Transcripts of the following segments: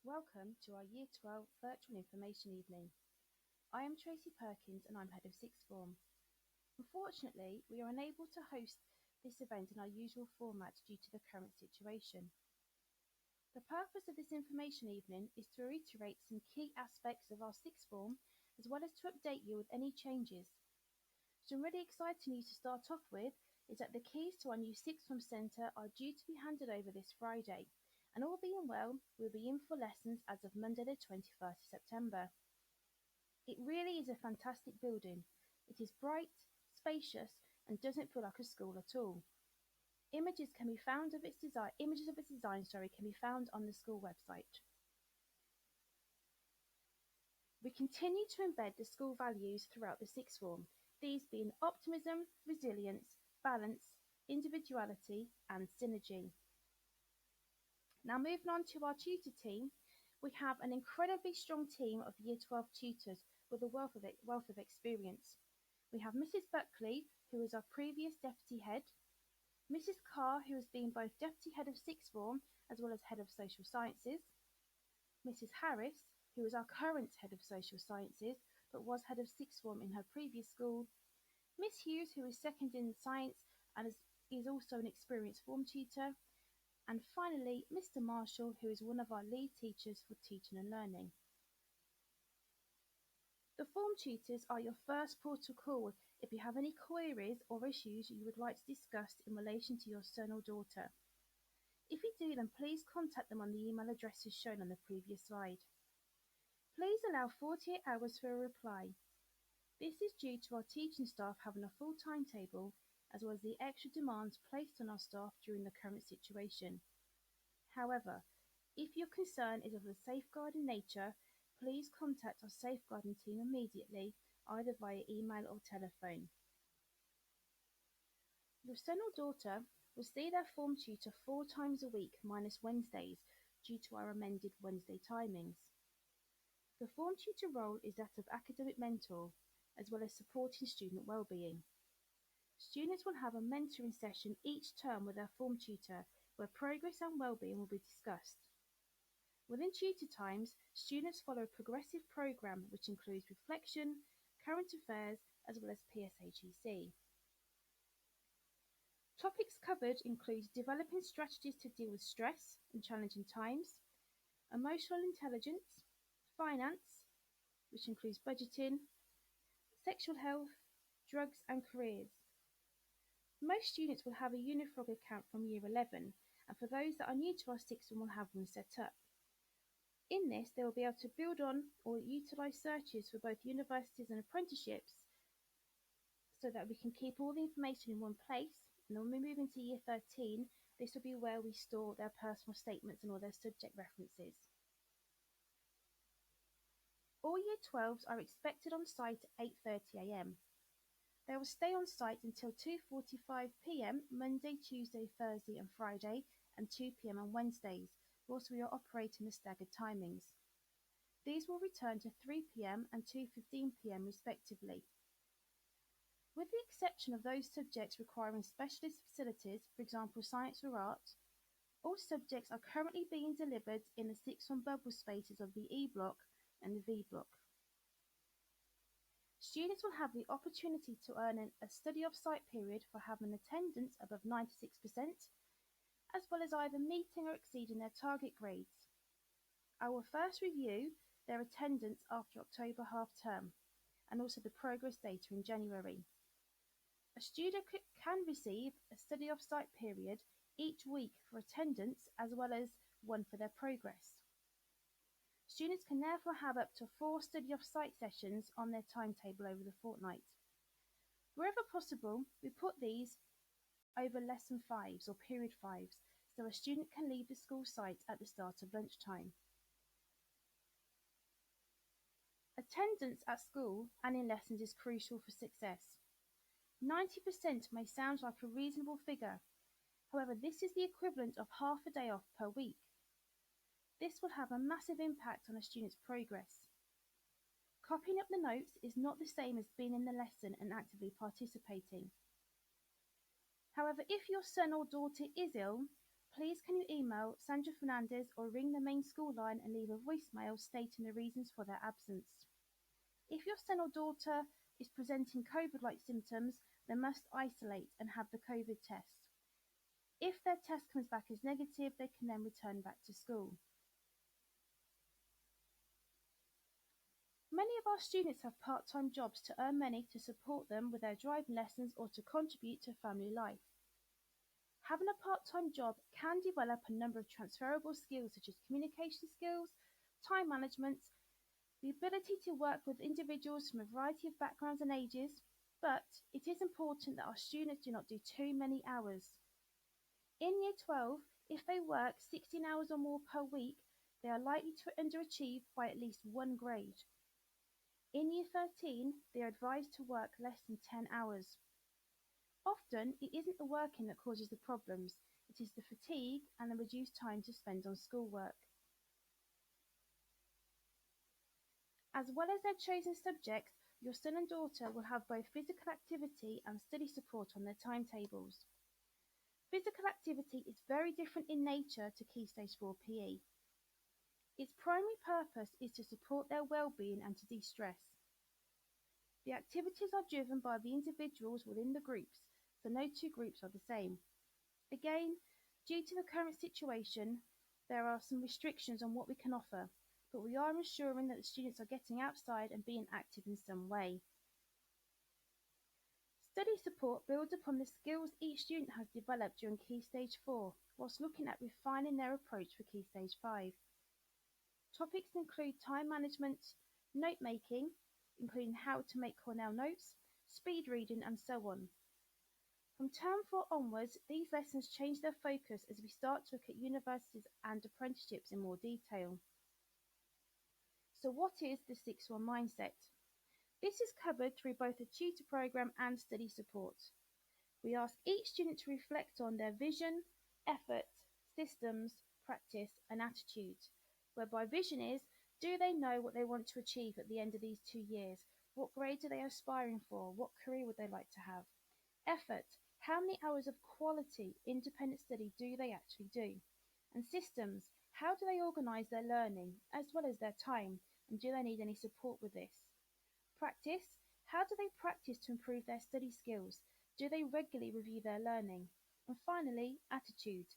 Welcome to our Year 12 Virtual Information Evening. I am Tracy Perkins and I'm Head of Sixth Form. Unfortunately, we are unable to host this event in our usual format due to the current situation. The purpose of this information evening is to reiterate some key aspects of our Sixth Form, as well as to update you with any changes. Some really exciting news to start off with is that the keys to our new Sixth Form Centre are due to be handed over this Friday, and all being well, we'll be in for lessons as of Monday the 21st of September. It really is a fantastic building. It is bright, spacious, and doesn't feel like a school at all. Images of its design can be found on the school website. We continue to embed the school values throughout the Sixth Form, these being optimism, resilience, balance, individuality, and synergy. Now moving on to our tutor team, we have an incredibly strong team of Year 12 tutors with a wealth of experience. We have Mrs. Buckley, who is our previous Deputy Head, Mrs. Carr, who has been both Deputy Head of Sixth Form as well as Head of Social Sciences, Mrs. Harris, who is our current Head of Social Sciences but was Head of Sixth Form in her previous school, Miss Hughes, who is second in Science and is also an experienced form tutor, and finally Mr. Marshall, who is one of our lead teachers for Teaching and Learning. The form tutors are your first port of call if you have any queries or issues you would like to discuss in relation to your son or daughter. If you do, then please contact them on the email addresses shown on the previous slide. Please allow 48 hours for a reply. This is due to our teaching staff having a full timetable, as well as the extra demands placed on our staff during the current situation. However, if your concern is of a safeguarding nature, please contact our safeguarding team immediately, either via email or telephone. Your son or daughter will see their form tutor 4 times a week minus Wednesdays due to our amended Wednesday timings. The form tutor role is that of academic mentor, as well as supporting student well-being. Students will have a mentoring session each term with their form tutor where progress and well-being will be discussed. Within tutor times, students follow a progressive programme which includes reflection, current affairs, as well as PSHEC. Topics covered include developing strategies to deal with stress and challenging times, emotional intelligence, finance, which includes budgeting, sexual health, drugs and careers. Most students will have a Unifrog account from Year 11, and for those that are new to our Sixth Form will have one set up. In this, they will be able to build on or utilise searches for both universities and apprenticeships so that we can keep all the information in one place, and when we move into Year 13, this will be where we store their personal statements and all their subject references. All Year 12s are expected on site at 8:30 a.m. They will stay on site until 2:45 p.m. Monday, Tuesday, Thursday and Friday, and 2 p.m. on Wednesdays, whilst we are operating the staggered timings. These will return to 3 p.m. and 2:15 p.m. respectively. With the exception of those subjects requiring specialist facilities, for example science or art, all subjects are currently being delivered in the Sixth Form bubble spaces of the E Block and the V Block. Students will have the opportunity to earn a study off-site period for having attendance above 96%, as well as either meeting or exceeding their target grades. I will first review their attendance after October half term, and also the progress data in January. A student can receive a study off-site period each week for attendance as well as one for their progress. Students can therefore have up to 4 study off-site sessions on their timetable over the fortnight. Wherever possible, we put these over lesson 5s or period 5s so a student can leave the school site at the start of lunchtime. Attendance at school and in lessons is crucial for success. 90% may sound like a reasonable figure, however this is the equivalent of half a day off per week. This will have a massive impact on a student's progress. Copying up the notes is not the same as being in the lesson and actively participating. However, if your son or daughter is ill, please can you email Sandra Fernandez or ring the main school line and leave a voicemail stating the reasons for their absence. If your son or daughter is presenting COVID-like symptoms, they must isolate and have the COVID test. If their test comes back as negative, they can then return back to school. Many of our students have part-time jobs to earn money to support them with their driving lessons or to contribute to family life. Having a part-time job can develop a number of transferable skills such as communication skills, time management, the ability to work with individuals from a variety of backgrounds and ages, but it is important that our students do not do too many hours. In Year 12, if they work 16 hours or more per week, they are likely to underachieve by at least one grade. In Year 13, they are advised to work less than 10 hours. Often, it isn't the working that causes the problems, it is the fatigue and the reduced time to spend on schoolwork. As well as their chosen subjects, your son and daughter will have both physical activity and study support on their timetables. Physical activity is very different in nature to Key Stage 4 PE. Its primary purpose is to support their well-being and to de-stress. The activities are driven by the individuals within the groups, so no two groups are the same. Again, due to the current situation, there are some restrictions on what we can offer, but we are ensuring that the students are getting outside and being active in some way. Study support builds upon the skills each student has developed during Key Stage 4, whilst looking at refining their approach for Key Stage 5. Topics include time management, note making, including how to make Cornell notes, speed reading, and so on. From Term 4 onwards, these lessons change their focus as we start to look at universities and apprenticeships in more detail. So what is the 6-1 mindset? This is covered through both a tutor program and study support. We ask each student to reflect on their vision, effort, systems, practice, and attitude. Whereby vision is, do they know what they want to achieve at the end of these 2 years? What grade are they aspiring for? What career would they like to have? Effort, how many hours of quality independent study do they actually do? And systems, how do they organise their learning as well as their time, and do they need any support with this? Practice, how do they practice to improve their study skills? Do they regularly review their learning? And finally, attitude,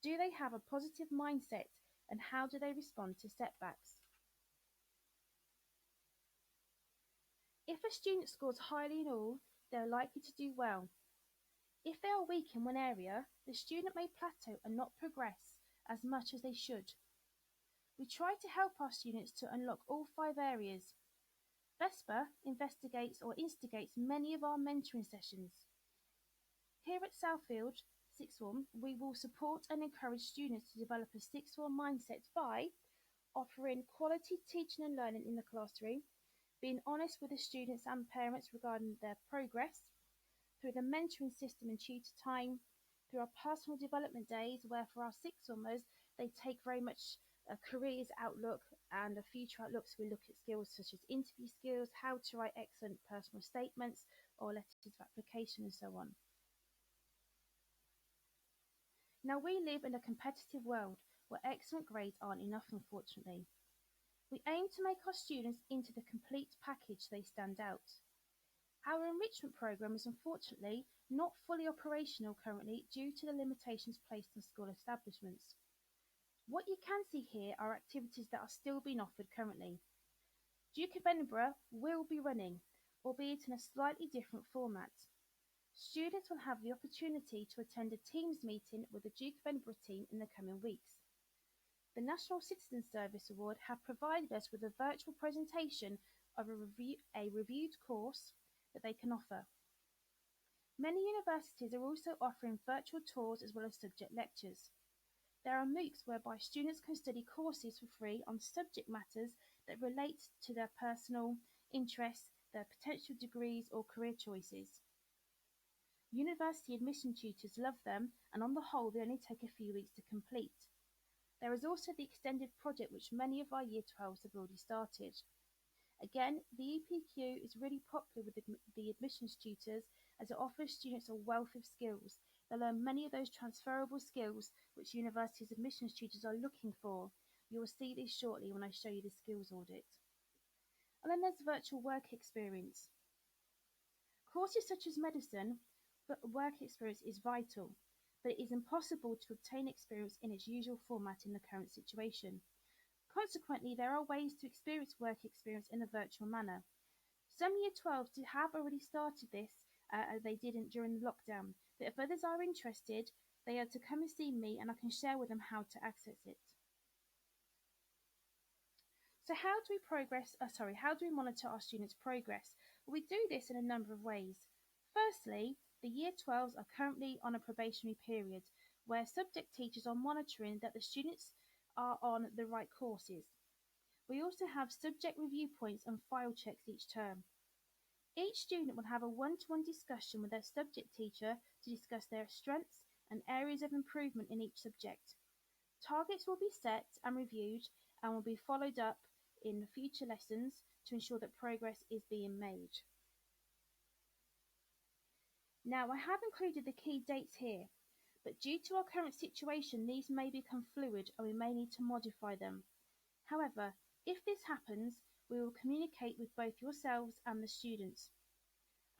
do they have a positive mindset, and how do they respond to setbacks? If a student scores highly in all, they are likely to do well. If they are weak in one area, the student may plateau and not progress as much as they should. We try to help our students to unlock all 5 areas. Vesper investigates or instigates many of our mentoring sessions. Here at Southfield, 6th Form, we will support and encourage students to develop a 6th Form mindset by offering quality teaching and learning in the classroom, being honest with the students and parents regarding their progress, through the mentoring system and tutor time, through our personal development days where for our 6th Formers they take very much a careers outlook and a future outlook, so we look at skills such as interview skills, how to write excellent personal statements or letters of application and so on. Now we live in a competitive world where excellent grades aren't enough, unfortunately. We aim to make our students into the complete package they stand out. Our enrichment programme is unfortunately not fully operational currently due to the limitations placed on school establishments. What you can see here are activities that are still being offered currently. Duke of Edinburgh will be running, albeit in a slightly different format. Students will have the opportunity to attend a Teams meeting with the Duke of Edinburgh team in the coming weeks. The National Citizen Service Award have provided us with a virtual presentation of a reviewed course that they can offer. Many universities are also offering virtual tours as well as subject lectures. There are MOOCs whereby students can study courses for free on subject matters that relate to their personal interests, their potential degrees or career choices. University admission tutors love them, and on the whole they only take a few weeks to complete. There is also the extended project which many of our Year 12s have already started. Again, the EPQ is really popular with the admissions tutors as it offers students a wealth of skills, They'll learn many of those transferable skills which universities admissions tutors are looking for. You will see this shortly when I show you the skills audit. And then there's virtual work experience. Courses such as medicine, but work experience is vital, but it is impossible to obtain experience in its usual format in the current situation. Consequently, there are ways to experience work experience in a virtual manner. Some Year 12s have already started this, as they did during the lockdown, but if others are interested, they are to come and see me and I can share with them how to access it. So how do we monitor our students' progress? Well, we do this in a number of ways. Firstly, the Year 12s are currently on a probationary period where subject teachers are monitoring that the students are on the right courses. We also have subject review points and file checks each term. Each student will have a one-to-one discussion with their subject teacher to discuss their strengths and areas of improvement in each subject. Targets will be set and reviewed and will be followed up in future lessons to ensure that progress is being made. Now, I have included the key dates here, but due to our current situation, these may become fluid and we may need to modify them. However, if this happens, we will communicate with both yourselves and the students.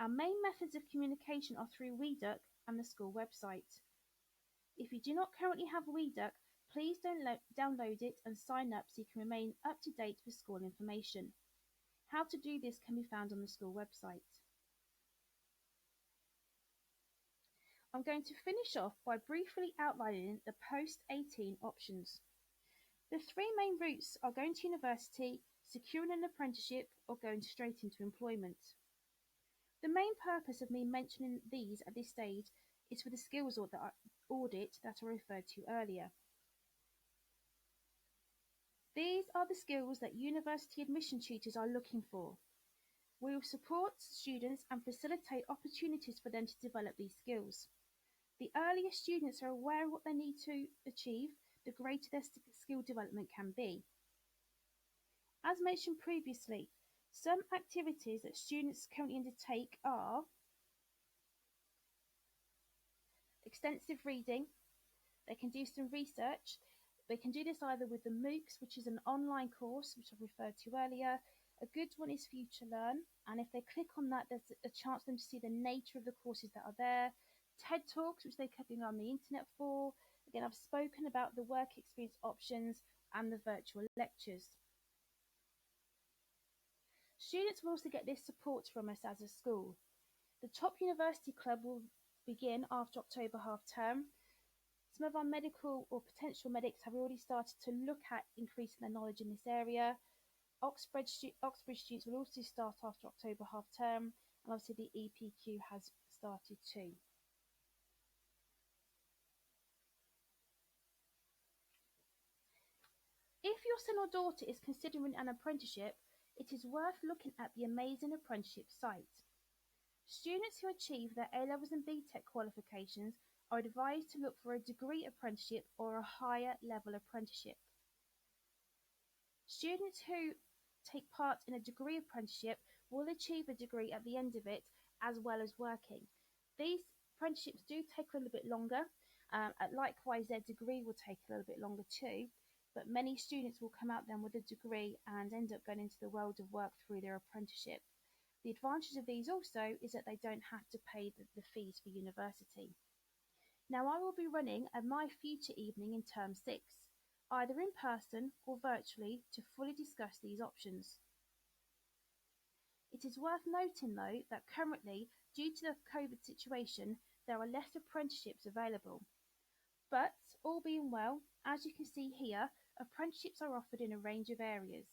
Our main methods of communication are through WeDuck and the school website. If you do not currently have WeDuck, please download it and sign up so you can remain up to date with school information. How to do this can be found on the school website. I'm going to finish off by briefly outlining the post-18 options. The three main routes are going to university, securing an apprenticeship, or going straight into employment. The main purpose of me mentioning these at this stage is for the skills audit that I referred to earlier. These are the skills that university admission tutors are looking for. We will support students and facilitate opportunities for them to develop these skills. The earlier students are aware of what they need to achieve, the greater their skill development can be. As mentioned previously, some activities that students currently undertake are extensive reading. They can do some research. They can do this either with the MOOCs, which is an online course, which I referred to earlier. A good one is Future Learn, and if they click on that, there's a chance for them to see the nature of the courses that are there. TED Talks, which they're clicking on the internet for. Again, I've spoken about the work experience options and the virtual lectures. Students will also get this support from us as a school. The Top University Club will begin after October half term. Some of our medical or potential medics have already started to look at increasing their knowledge in this area. Oxbridge students will also start after October half term, and obviously the EPQ has started too. If your son or daughter is considering an apprenticeship, it is worth looking at the Amazing Apprenticeship site. Students who achieve their A-levels and BTEC qualifications are advised to look for a degree apprenticeship or a higher level apprenticeship. Students who take part in a degree apprenticeship will achieve a degree at the end of it, as well as working. These apprenticeships do take a little bit longer. Likewise, their degree will take a little bit longer too, but many students will come out then with a degree and end up going into the world of work through their apprenticeship. The advantage of these also is that they don't have to pay the fees for university. Now, I will be running a My Future evening in Term 6, either in person or virtually, to fully discuss these options. It is worth noting, though, that currently, due to the COVID situation, there are less apprenticeships available. But, all being well, as you can see here, apprenticeships are offered in a range of areas.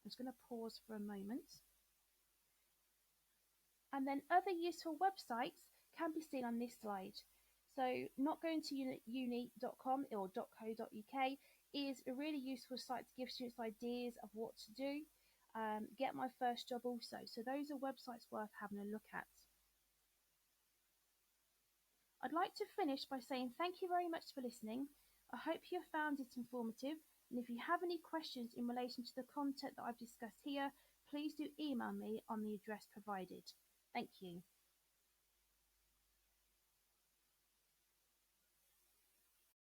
I'm just going to pause for a moment. And then other useful websites can be seen on this slide. So not going to uni.com or .co.uk is a really useful site to give students ideas of what to do. Get My First Job also. So those are websites worth having a look at. I'd like to finish by saying thank you very much for listening. I hope you have found it informative, and if you have any questions in relation to the content that I've discussed here, please do email me on the address provided. Thank you.